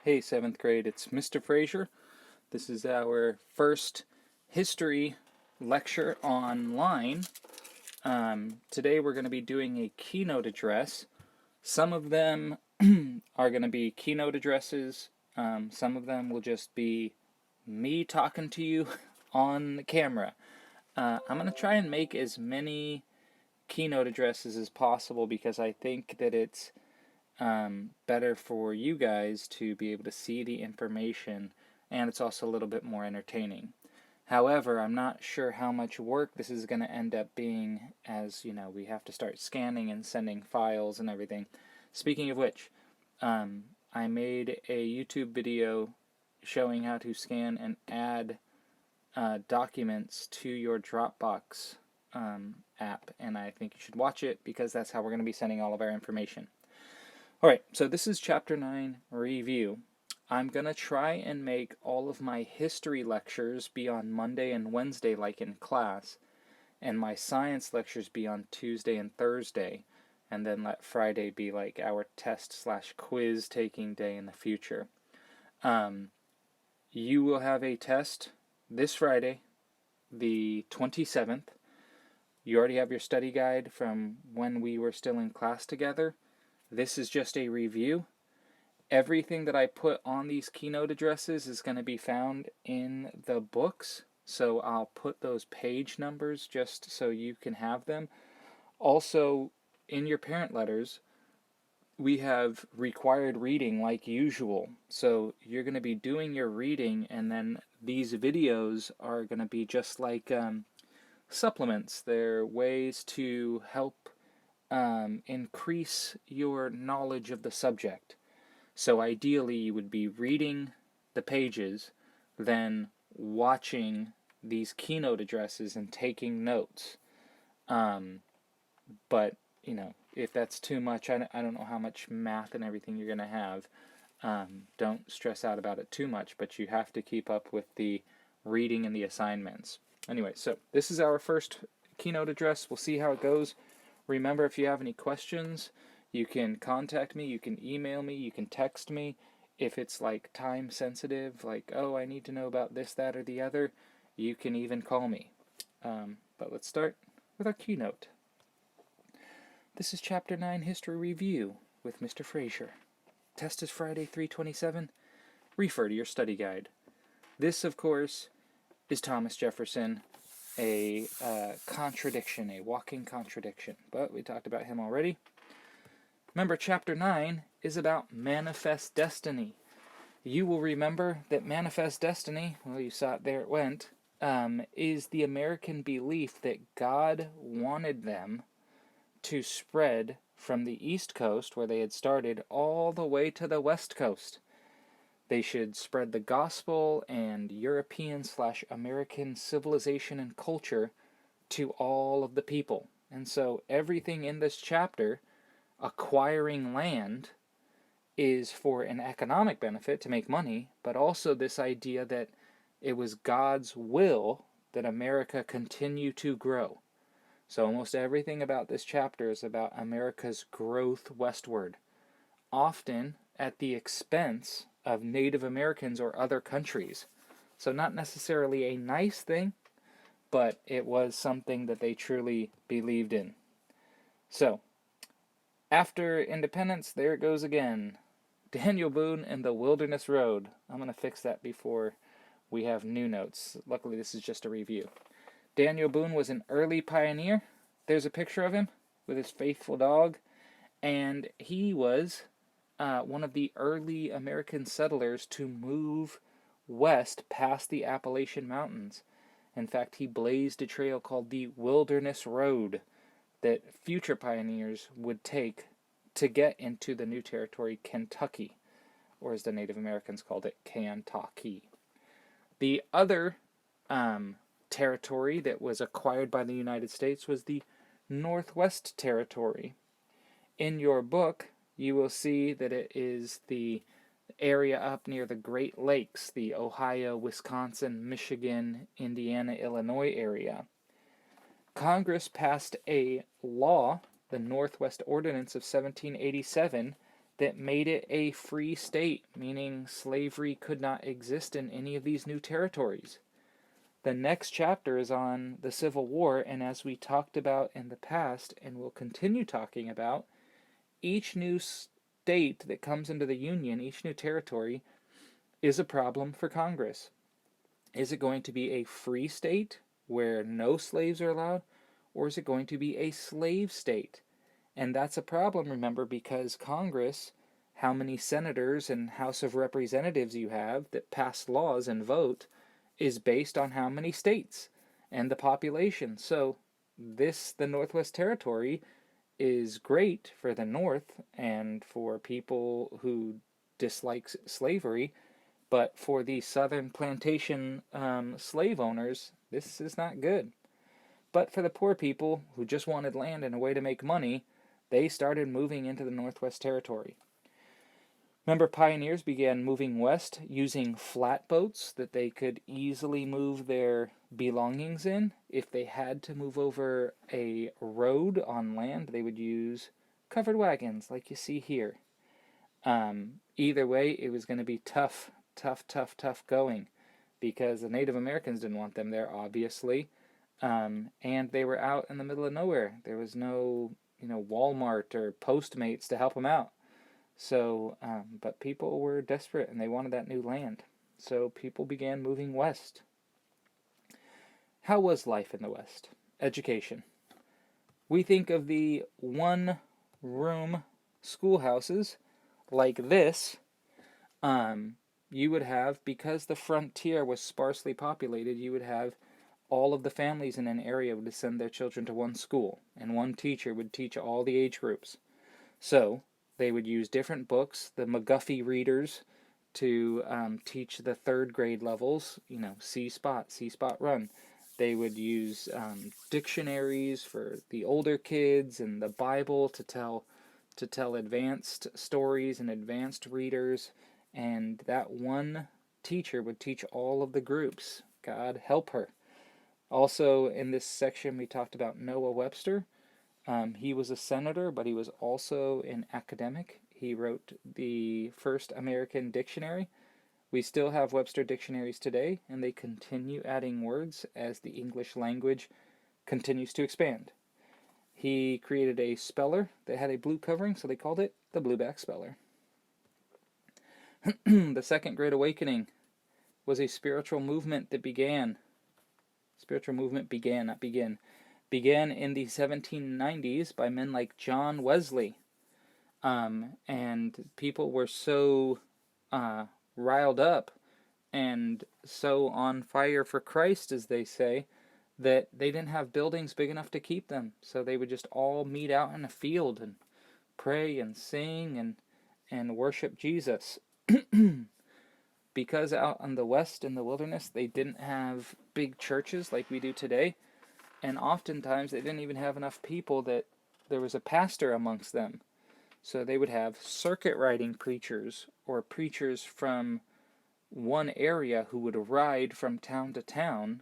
Hey, 7th grade, it's Mr. Frazier. This is our first history lecture online. Today we're going to be doing a keynote address. Some of them are going to be keynote addresses. Some of them will just be me talking to you on the camera. I'm going to try and make as many keynote addresses as possible because I think that it's better for you guys to be able to see the information, and it's also a little bit more entertaining. However, I'm not sure how much work this is going to end up being, as we have to start scanning and sending files and everything. Speaking of which, I made a YouTube video showing how to scan and add documents to your Dropbox app, and I think you should watch it because that's how we're going to be sending all of our information. Alright, so this is Chapter 9 Review. I'm going to try and make all of my history lectures be on Monday and Wednesday like in class, and my science lectures be on Tuesday and Thursday, and then let Friday be like our test/quiz taking day in the future. You will have a test this Friday, the 27th. You already have your study guide from when we were still in class together. This is just a review. Everything that I put on these keynote addresses is going to be found in the books, so I'll put those page numbers just so you can have them. Also, in your parent letters, we have required reading like usual, so you're going to be doing your reading, and then these videos are going to be just like supplements. They're ways to help increase your knowledge of the subject. So ideally you would be reading the pages, then watching these keynote addresses and taking notes. But, if that's too much, I don't know how much math and everything you're going to have. Don't stress out about it too much, but you have to keep up with the reading and the assignments. Anyway, so this is our first keynote address. We'll see how it goes. Remember, if you have any questions, you can contact me, you can email me, you can text me. If it's like time sensitive, like, oh, I need to know about this, that, or the other, you can even call me. But let's start with our keynote. This is Chapter 9 History Review with Mr. Frazier. Test is Friday, 3/27. Refer to your study guide. This, of course, is Thomas Jefferson, a contradiction, a walking contradiction. But we talked about him already. Remember, Chapter 9 is about manifest destiny. You will remember that manifest destiny, well, you saw it, there it went, is the American belief that God wanted them to spread from the East Coast, where they had started, all the way to the West Coast. They should spread the gospel and European/American civilization and culture to all of the people. And so everything in this chapter, acquiring land, is for an economic benefit to make money, but also this idea that it was God's will that America continue to grow. So almost everything about this chapter is about America's growth westward, often at the expense of Native Americans or other countries. So not necessarily a nice thing, but it was something that they truly believed in. So, after independence, there it goes again. Daniel Boone and the Wilderness Road. I'm going to fix that before we have new notes. Luckily, this is just a review. Daniel Boone was an early pioneer. There's a picture of him with his faithful dog. And he was one of the early American settlers to move west past the Appalachian Mountains. In fact, he blazed a trail called the Wilderness Road that future pioneers would take to get into the new territory, Kentucky, or as the Native Americans called it, Kantaki. The other territory that was acquired by the United States was the Northwest Territory. In your book, you will see that it is the area up near the Great Lakes, the Ohio, Wisconsin, Michigan, Indiana, Illinois area. Congress passed a law, the Northwest Ordinance of 1787, that made it a free state, meaning slavery could not exist in any of these new territories. The next chapter is on the Civil War, and as we talked about in the past and will continue talking about, each new state that comes into the Union, each new territory, is a problem for Congress. Is it going to be a free state where no slaves are allowed, or is it going to be a slave state? And that's a problem, remember, because Congress, how many senators and House of Representatives you have that pass laws and vote, is based on how many states and the population. So the Northwest Territory is great for the North and for people who dislike slavery, but for the Southern plantation slave owners, this is not good. But for the poor people who just wanted land and a way to make money, they started moving into the Northwest Territory. Remember, pioneers began moving west using flatboats that they could easily move their belongings in. If they had to move over a road on land, they would use covered wagons like you see here. Either way, it was going to be tough going, because the Native Americans didn't want them there, obviously, and they were out in the middle of nowhere. There was no, Walmart or Postmates to help them out. So, but people were desperate and they wanted that new land. So people began moving west. How was life in the West? Education. We think of the one-room schoolhouses like this. You would have, because the frontier was sparsely populated, you would have all of the families in an area would send their children to one school, and one teacher would teach all the age groups. So they would use different books, the McGuffey readers, to teach the third grade levels, C spot, run. They would use dictionaries for the older kids and the Bible to tell advanced stories and advanced readers. And that one teacher would teach all of the groups. God help her. Also, in this section, we talked about Noah Webster. He was a senator, but he was also an academic. He wrote the first American dictionary. We still have Webster dictionaries today, and they continue adding words as the English language continues to expand. He created a speller that had a blue covering, so they called it the Blueback Speller. The Second Great Awakening was a spiritual movement that began in the 1790s by men like John Wesley. And people were so riled up and so on fire for Christ, as they say, that they didn't have buildings big enough to keep them. So they would just all meet out in a field and pray and sing and worship Jesus. Because out in the West, in the wilderness, they didn't have big churches like we do today. And oftentimes they didn't even have enough people that there was a pastor amongst them. So they would have circuit riding preachers, or preachers from one area who would ride from town to town,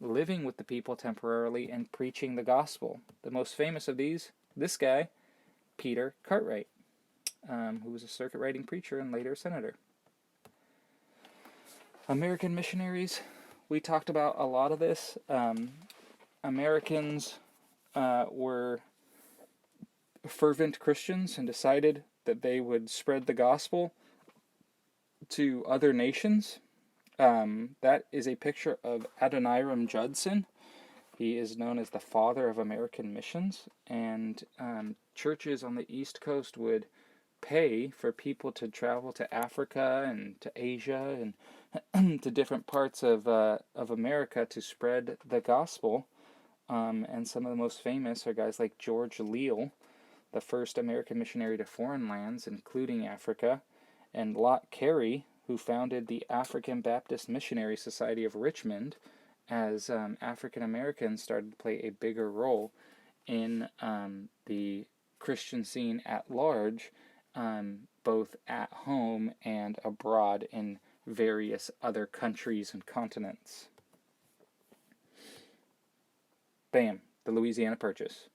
living with the people temporarily and preaching the gospel. The most famous of these, this guy, Peter Cartwright, who was a circuit riding preacher and later senator. American missionaries, we talked about a lot of this. Americans were fervent Christians and decided that they would spread the gospel to other nations. That is a picture of Adoniram Judson. He is known as the father of American missions, and churches on the East Coast would pay for people to travel to Africa and to Asia and to different parts of America to spread the gospel. And some of the most famous are guys like George Leal, the first American missionary to foreign lands, including Africa, and Lot Carey, who founded the African Baptist Missionary Society of Richmond, as African Americans started to play a bigger role in the Christian scene at large, both at home and abroad in various other countries and continents. Bam, the Louisiana Purchase.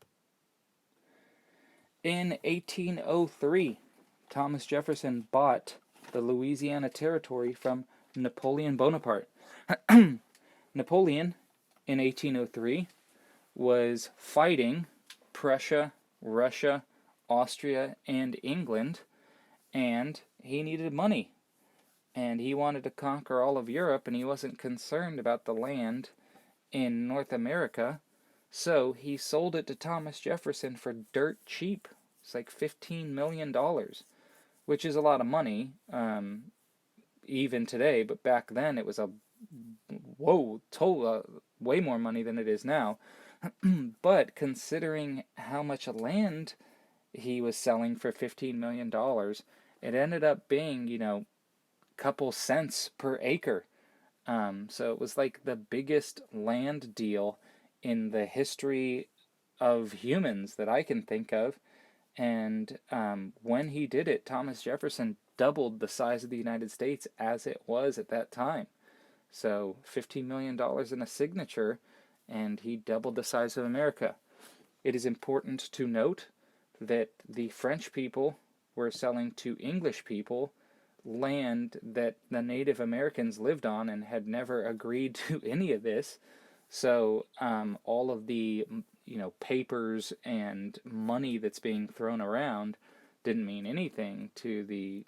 In 1803, Thomas Jefferson bought the Louisiana Territory from Napoleon Bonaparte. Napoleon, in 1803, was fighting Prussia, Russia, Austria, and England, and he needed money. And he wanted to conquer all of Europe, and he wasn't concerned about the land in North America, so he sold it to Thomas Jefferson for dirt cheap. It's like $15 million, which is a lot of money, even today, but back then it was way more money than it is now. But considering how much land he was selling for $15 million, it ended up being, a couple cents per acre. So it was like the biggest land deal in the history of humans that I can think of. And when he did it, Thomas Jefferson doubled the size of the United States as it was at that time. So $15 million in a signature, and he doubled the size of America. It is important to note that the French people were selling to English people land that the Native Americans lived on and had never agreed to any of this. So all of the papers and money that's being thrown around didn't mean anything to the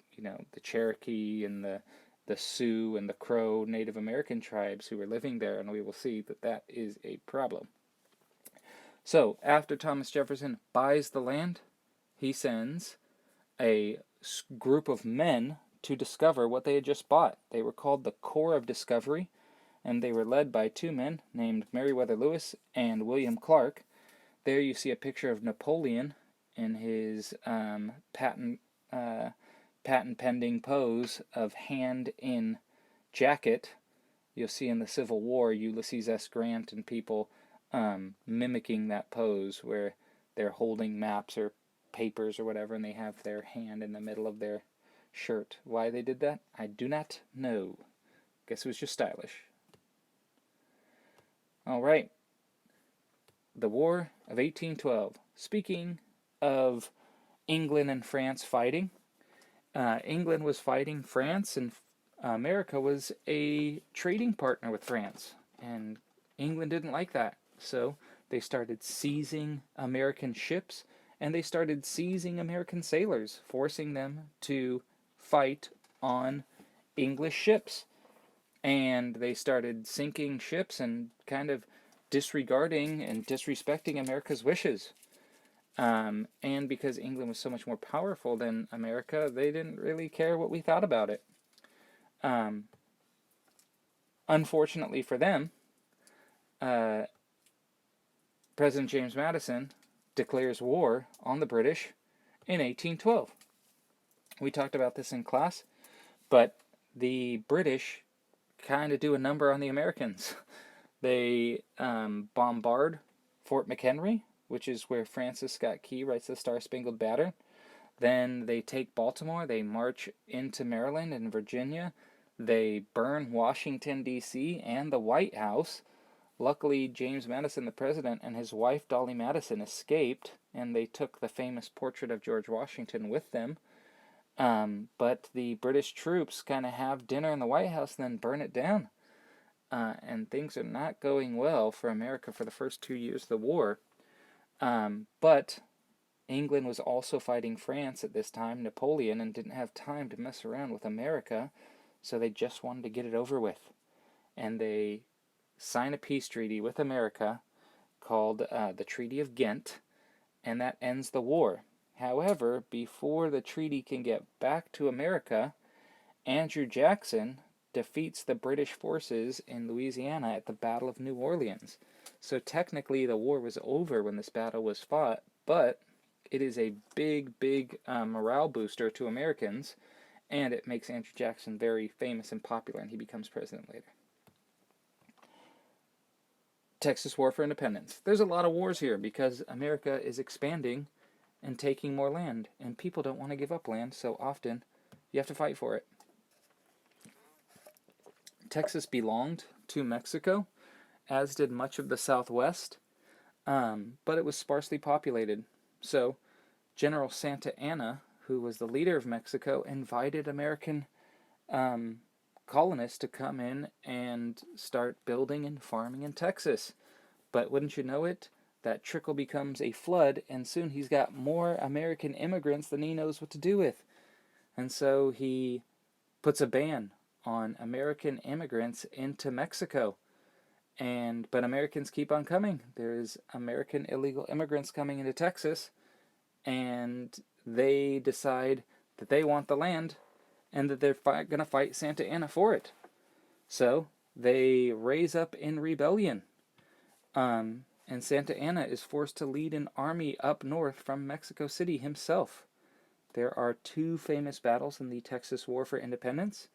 Cherokee and the Sioux and the Crow Native American tribes who were living there, and we will see that that is a problem. So after Thomas Jefferson buys the land, he sends a group of men to discover what they had just bought. They were called the Corps of Discovery, and they were led by two men named Meriwether Lewis and William Clark. There you see a picture of Napoleon in his patent pending pose of hand in jacket. You'll see in the Civil War Ulysses S. Grant and people mimicking that pose where they're holding maps or papers or whatever, and they have their hand in the middle of their shirt. Why they did that, I do not know. Guess it was just stylish. All right. The War of 1812. Speaking of England and France fighting, England was fighting France, and America was a trading partner with France. And England didn't like that. So they started seizing American ships, and they started seizing American sailors, forcing them to fight on English ships. And they started sinking ships and kind of disregarding and disrespecting America's wishes. And because England was so much more powerful than America, they didn't really care what we thought about it. Unfortunately for them, President James Madison declares war on the British in 1812. We talked about this in class, but the British kind of do a number on the Americans. They bombard Fort McHenry, which is where Francis Scott Key writes the Star-Spangled Banner. Then they take Baltimore, they march into Maryland and Virginia, they burn Washington, D.C. and the White House. Luckily, James Madison, the president, and his wife, Dolly Madison, escaped, and they took the famous portrait of George Washington with them. But the British troops kind of have dinner in the White House and then burn it down. And things are not going well for America for the first 2 years of the war. But England was also fighting France at this time, Napoleon, and didn't have time to mess around with America, so they just wanted to get it over with. And they sign a peace treaty with America called the Treaty of Ghent, and that ends the war. However, before the treaty can get back to America, Andrew Jackson defeats the British forces in Louisiana at the Battle of New Orleans. So technically the war was over when this battle was fought, but it is a big morale booster to Americans, and it makes Andrew Jackson very famous and popular, and he becomes president later. Texas War for Independence. There's a lot of wars here because America is expanding and taking more land, and people don't want to give up land, so often you have to fight for it. Texas belonged to Mexico, as did much of the Southwest, but it was sparsely populated. So General Santa Anna, who was the leader of Mexico, invited American colonists to come in and start building and farming in Texas. But wouldn't you know it, that trickle becomes a flood, and soon he's got more American immigrants than he knows what to do with. And so he puts a ban on American immigrants into Mexico. But Americans keep on coming. There's American illegal immigrants coming into Texas, and they decide that they want the land and that they're going to fight Santa Anna for it. So they raise up in rebellion. And Santa Anna is forced to lead an army up north from Mexico City himself. There are two famous battles in the Texas War for Independence.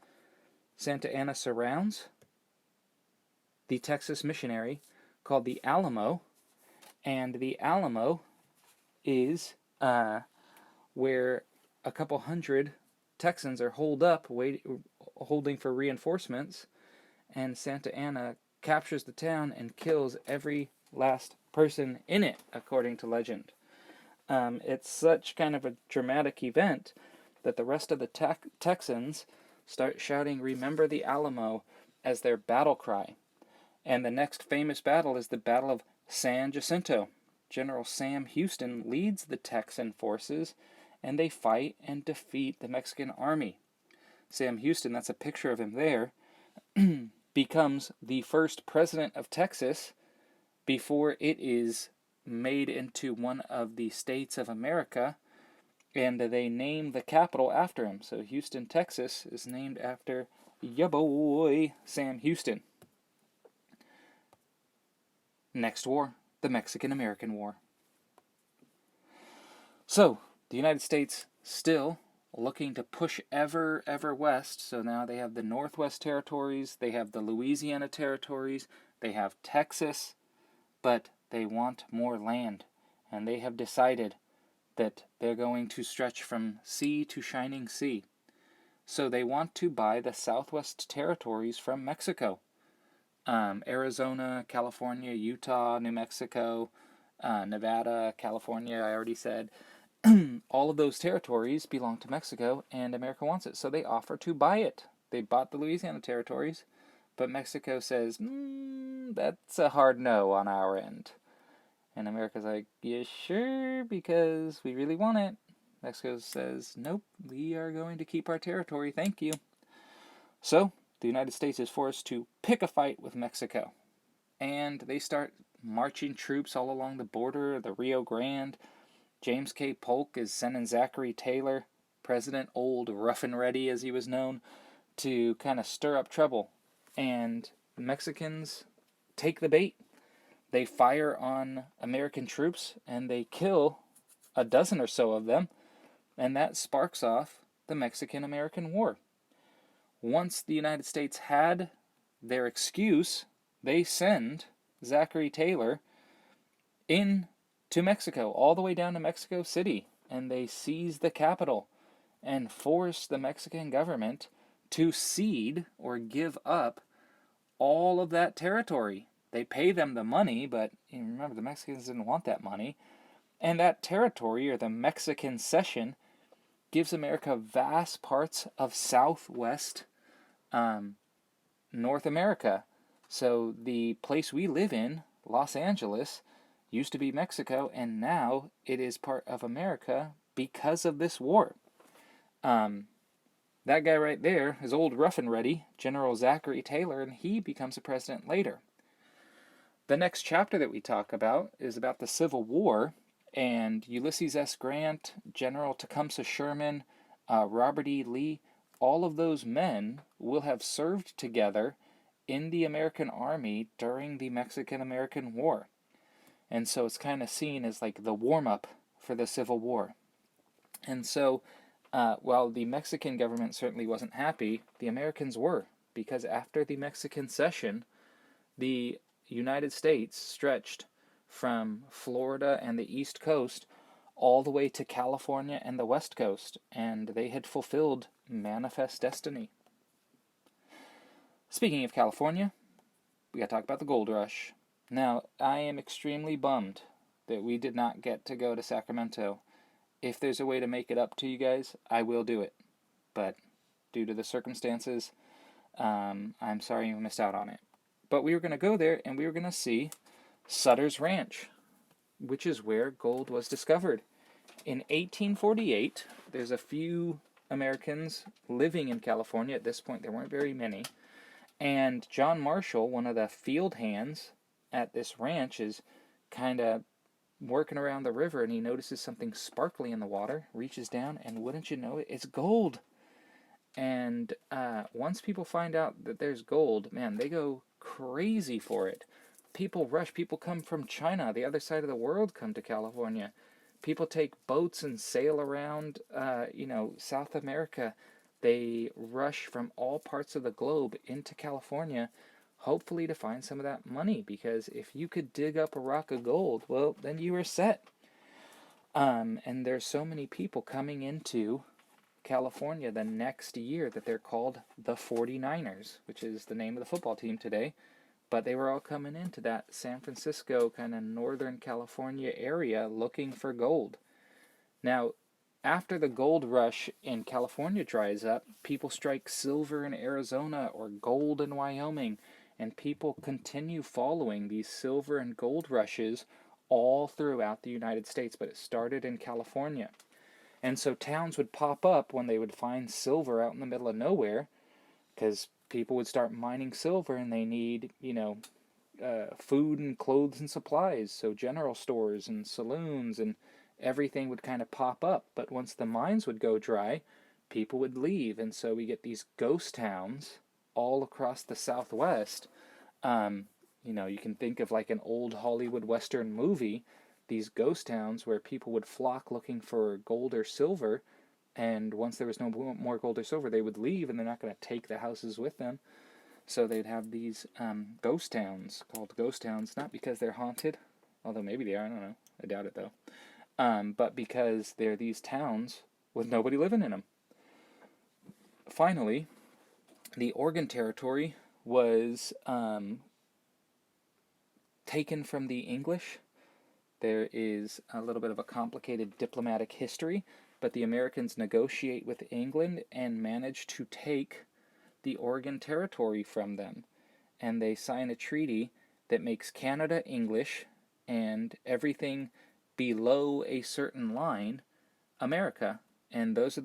Santa Anna surrounds the Texas missionary called the Alamo, and the Alamo is where a couple hundred Texans are holed up, holding for reinforcements, and Santa Anna captures the town and kills every last person in it, according to legend. It's such kind of a dramatic event that the rest of the Texans start shouting, "Remember the Alamo," as their battle cry. And the next famous battle is the Battle of San Jacinto. General Sam Houston leads the Texan forces, and they fight and defeat the Mexican army. Sam Houston, that's a picture of him there, becomes the first president of Texas before it is made into one of the states of America, and they name the capital after him. So Houston, Texas is named after ya boy, Sam Houston. Next war, the Mexican-American War. So, the United States still looking to push ever west. So now they have the Northwest Territories, they have the Louisiana Territories, they have Texas, but they want more land. And they have decided that they're going to stretch from sea to shining sea. So they want to buy the Southwest Territories from Mexico. Arizona, California, Utah, New Mexico, Nevada, California, I already said. All of those territories belong to Mexico, and America wants it. So they offer to buy it. They bought the Louisiana Territories, but Mexico says, that's a hard no on our end. And America's like, yeah, sure, because we really want it. Mexico says, nope, we are going to keep our territory, thank you. So the United States is forced to pick a fight with Mexico. And they start marching troops all along the border, the Rio Grande. James K. Polk is sending Zachary Taylor, President Old Rough and Ready as he was known, to kind of stir up trouble. And the Mexicans take the bait. They fire on American troops and they kill a dozen or so of them. And that sparks off the Mexican-American War. Once the United States had their excuse, they send Zachary Taylor in to Mexico, all the way down to Mexico City, and they seize the capital and force the Mexican government to cede or give up all of that territory. They pay them the money, but remember, the Mexicans didn't want that money. And that territory, or the Mexican Cession, gives America vast parts of southwest North America. So the place we live in, Los Angeles, used to be Mexico, and now it is part of America because of this war. That guy right there is Old Rough and Ready, General Zachary Taylor, and he becomes a president later. The next chapter that we talk about is about the Civil War, and Ulysses S. Grant, General Tecumseh Sherman, Robert E. Lee, all of those men will have served together in the American Army during the Mexican-American War. And so it's kind of seen as like the warm-up for the Civil War. And so while the Mexican government certainly wasn't happy, the Americans were, because after the Mexican Cession, the United States stretched from Florida and the East Coast all the way to California and the West Coast, and they had fulfilled manifest destiny. Speaking of California, we got to talk about the gold rush. Now, I am extremely bummed that we did not get to go to Sacramento if there's a way to make it up to you guys, I will do it. But due to the circumstances, I'm sorry you missed out on it. But we were going to go there and we were going to see Sutter's Ranch, which is where gold was discovered. In 1848, there's a few Americans living in California. At this point, there weren't very many. And John Marshall, one of the field hands at this ranch, is kind of working around the river and he notices something sparkly in the water, reaches down, and wouldn't you know it, it's gold. And once people find out that there's gold, man, they go crazy for it. People rush. People come from China, the other side of the world, come to California. People take boats and sail around, South America. They rush from all parts of the globe into California, hopefully to find some of that money, because if you could dig up a rock of gold, well, then you were set. And there's so many people coming into California the next year that they're called the 49ers, which is the name of the football team today. But they were all coming into that San Francisco, kind of Northern California area looking for gold. Now, after the gold rush in California dries up, people strike silver in Arizona or gold in Wyoming, and people continue following these silver and gold rushes all throughout the United States, but it started in California. And so towns would pop up when they would find silver out in the middle of nowhere, because people would start mining silver and they need, food and clothes and supplies. So general stores and saloons and everything would kind of pop up. But once the mines would go dry, people would leave. And so we get these ghost towns all across the Southwest. You can think of like an old Hollywood Western movie, these ghost towns where people would flock looking for gold or silver. And once there was no more gold or silver, they would leave, and they're not going to take the houses with them. So they'd have these ghost towns called ghost towns, not because they're haunted, although maybe they are, I don't know. I doubt it, though. But because they're these towns with nobody living in them. Finally, the Oregon Territory was taken from the English. There is a little bit of a complicated diplomatic history, but the Americans negotiate with England and manage to take the Oregon Territory from them. And they sign a treaty that makes Canada English and everything below a certain line America. And that's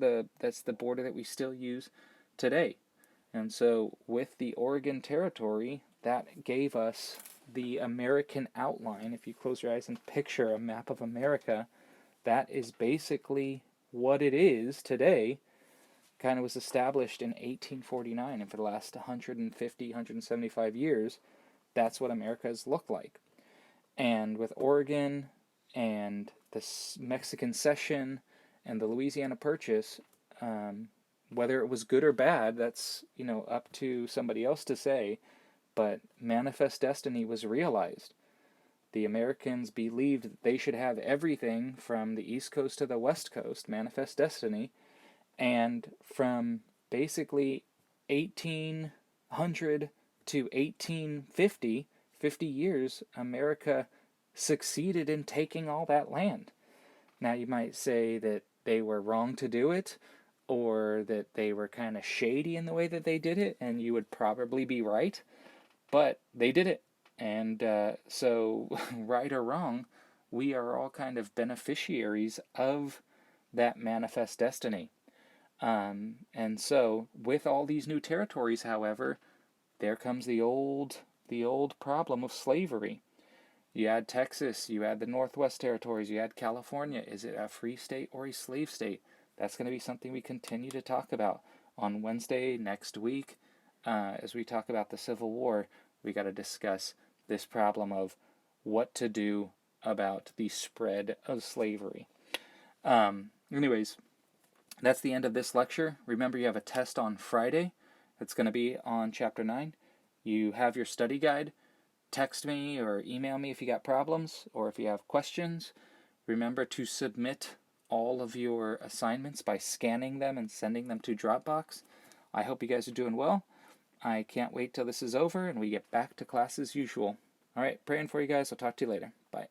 the border that we still use today. And so with the Oregon Territory, that gave us the American outline. If you close your eyes and picture a map of America, that is basically what it is today. Kind of was established in 1849, and for the last 150, 175 years, that's what America has looked like. And with Oregon and the Mexican Cession and the Louisiana Purchase, whether it was good or bad, that's up to somebody else to say, but Manifest Destiny was realized. The Americans believed that they should have everything from the East Coast to the West Coast, Manifest Destiny, and from basically 1800 to 1850, 50 years, America succeeded in taking all that land. Now you might say that they were wrong to do it, or that they were kind of shady in the way that they did it, and you would probably be right, but they did it. And so, right or wrong, we are all kind of beneficiaries of that manifest destiny. And so, with all these new territories, however, there comes the old problem of slavery. You add Texas, you add the Northwest Territories, you add California. Is it a free state or a slave state? That's going to be something we continue to talk about on Wednesday next week. As we talk about the Civil War, we got to discuss this problem of what to do about the spread of slavery. Anyways, that's the end of this lecture. Remember, you have a test on Friday. It's going to be on Chapter 9. You have your study guide. Text me or email me if you got problems or if you have questions. Remember to submit all of your assignments by scanning them and sending them to Dropbox. I hope you guys are doing well. I can't wait till this is over and we get back to class as usual. All right, praying for you guys. I'll talk to you later. Bye.